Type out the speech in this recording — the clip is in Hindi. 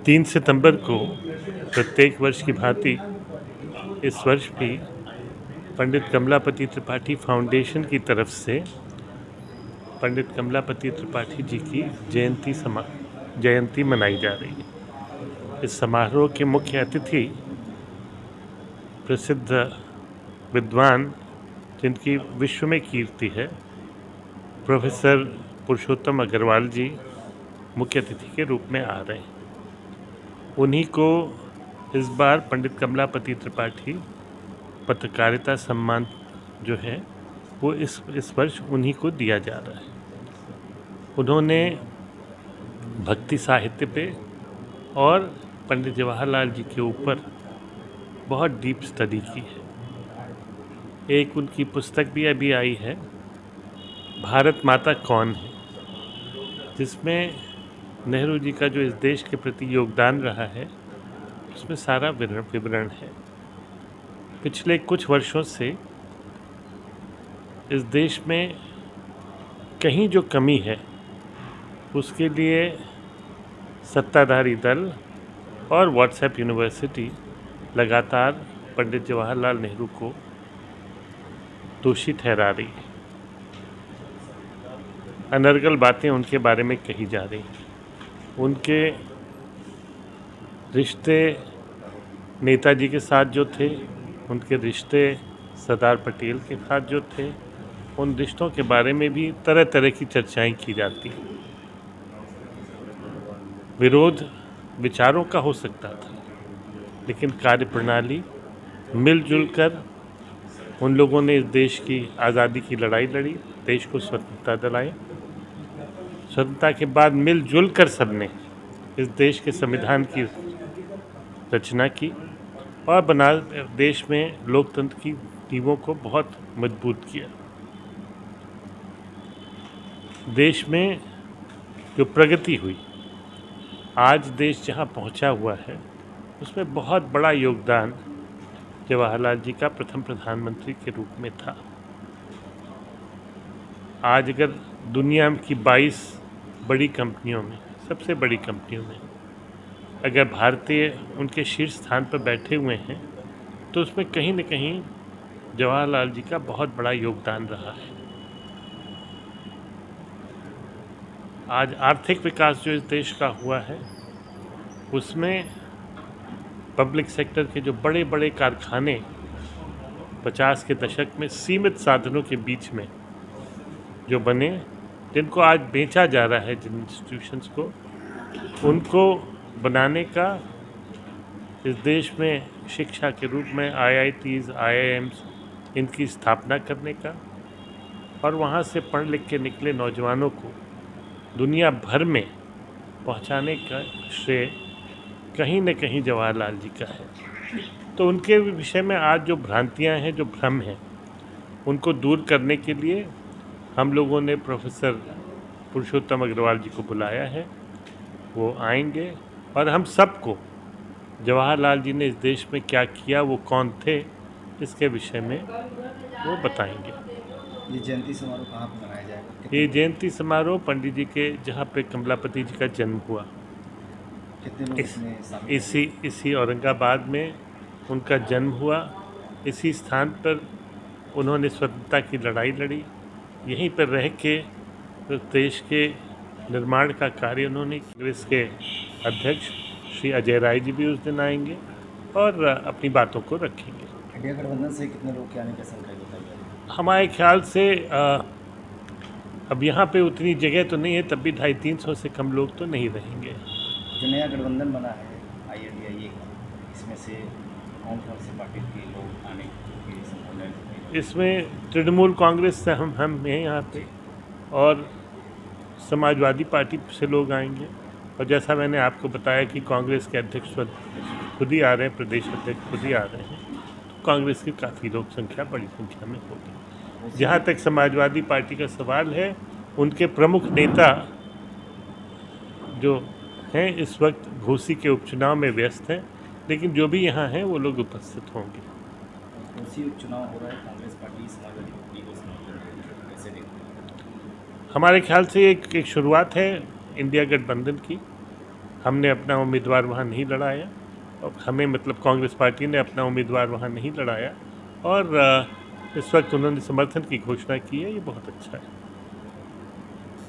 3 सितंबर को प्रत्येक वर्ष की भांति इस वर्ष भी पंडित कमलापति त्रिपाठी फाउंडेशन की तरफ से पंडित कमलापति त्रिपाठी जी की जयंती मनाई जा रही है। इस समारोह के मुख्य अतिथि प्रसिद्ध विद्वान जिनकी विश्व में कीर्ति है, प्रोफेसर पुरुषोत्तम अग्रवाल जी मुख्य अतिथि के रूप में आ रहे हैं। उन्हीं को इस बार पंडित कमलापति त्रिपाठी पत्रकारिता सम्मान जो है वो इस वर्ष उन्हीं को दिया जा रहा है। उन्होंने भक्ति साहित्य पे और पंडित जवाहरलाल जी के ऊपर बहुत डीप स्टडी की है। एक उनकी पुस्तक भी अभी आई है, भारत माता कौन है, जिसमें नेहरू जी का जो इस देश के प्रति योगदान रहा है उसमें सारा विवरण है। पिछले कुछ वर्षों से इस देश में कहीं जो कमी है उसके लिए सत्ताधारी दल और व्हाट्सएप यूनिवर्सिटी लगातार पंडित जवाहरलाल नेहरू को दोषी ठहरा रही है। अनर्गल बातें उनके बारे में कही जा रही हैं। उनके रिश्ते नेताजी के साथ जो थे, उनके रिश्ते सरदार पटेल के साथ जो थे, उन रिश्तों के बारे में भी तरह तरह की चर्चाएं की जाती हैं। विरोध विचारों का हो सकता था, लेकिन कार्यप्रणाली मिलजुल कर उन लोगों ने इस देश की आज़ादी की लड़ाई लड़ी, देश को स्वतंत्रता दिलाई। स्वतंत्रता के बाद मिलजुल कर सबने इस देश के संविधान की रचना की और देश में लोकतंत्र की नींवों को बहुत मजबूत किया। देश में जो प्रगति हुई, आज देश जहां पहुंचा हुआ है, उसमें बहुत बड़ा योगदान जवाहरलाल जी का प्रथम प्रधानमंत्री के रूप में था। आज अगर दुनिया की 22 बड़ी कंपनियों में, सबसे बड़ी कंपनियों में अगर भारतीय उनके शीर्ष स्थान पर बैठे हुए हैं, तो उसमें कहीं न कहीं जवाहरलाल जी का बहुत बड़ा योगदान रहा है। आज आर्थिक विकास जो इस देश का हुआ है, उसमें पब्लिक सेक्टर के जो बड़े बड़े कारखाने 50 के दशक में सीमित साधनों के बीच में जो बने, जिनको आज बेचा जा रहा है, जिन इंस्टीट्यूशंस को, उनको बनाने का, इस देश में शिक्षा के रूप में IITs, IIMs इनकी स्थापना करने का और वहाँ से पढ़ लिख के निकले नौजवानों को दुनिया भर में पहुँचाने का श्रेय कहीं न कहीं जवाहरलाल जी का है। तो उनके विषय में आज जो भ्रांतियाँ हैं, जो भ्रम हैं, उनको दूर करने के लिए हम लोगों ने प्रोफेसर पुरुषोत्तम अग्रवाल जी को बुलाया है। वो आएंगे और हम सबको जवाहरलाल जी ने इस देश में क्या किया, वो कौन थे, इसके विषय में वो बताएंगे। ये जयंती समारोह कहाँ पर मनाया जाएगा? ये जयंती समारोह पंडित जी के, जहाँ पे कमलापति जी का जन्म हुआ, कितने लोग इसमें शामिल? इसी औरंगाबाद में उनका जन्म हुआ। इसी स्थान पर उन्होंने स्वतंत्रता की लड़ाई लड़ी। यहीं पर रह के देश के निर्माण का कार्य उन्होंने। कांग्रेस के अध्यक्ष श्री अजय राय जी भी उस दिन आएंगे और अपनी बातों को रखेंगे। इंडिया गठबंधन से कितने लोग के आने का संख्या बताई जा रही है? हमारे ख्याल से अब यहाँ पे उतनी जगह तो नहीं है, तब भी 250-300 से कम लोग तो नहीं रहेंगे। जो नया गठबंधन बना है INDIA, इसमें से कौन कौन से पार्टी के लोग आने की संभावना है? इसमें तृणमूल कांग्रेस से हम हैं यहाँ पे, और समाजवादी पार्टी से लोग आएंगे। और जैसा मैंने आपको बताया कि कांग्रेस के अध्यक्ष खुद ही आ रहे हैं, प्रदेश अध्यक्ष खुद ही आ रहे हैं, तो कांग्रेस की काफ़ी लोग संख्या बड़ी संख्या में होगी। जहाँ तक समाजवादी पार्टी का सवाल है, उनके प्रमुख नेता जो हैं इस वक्त घोसी के उपचुनाव में व्यस्त हैं, लेकिन जो भी यहाँ हैं वो लोग उपस्थित होंगे। घोसी उपचुनाव हो रहा है, कांग्रेस पार्टी समाजवादी पार्टी को समर्थन कैसे देखते हैं? हमारे ख्याल से एक शुरुआत है इंडिया गठबंधन की, हमने अपना उम्मीदवार वहाँ नहीं लड़ाया, और हमें मतलब कांग्रेस पार्टी ने अपना उम्मीदवार वहाँ नहीं लड़ाया, और इस वक्त उन्होंने समर्थन की घोषणा की है, ये बहुत अच्छा है।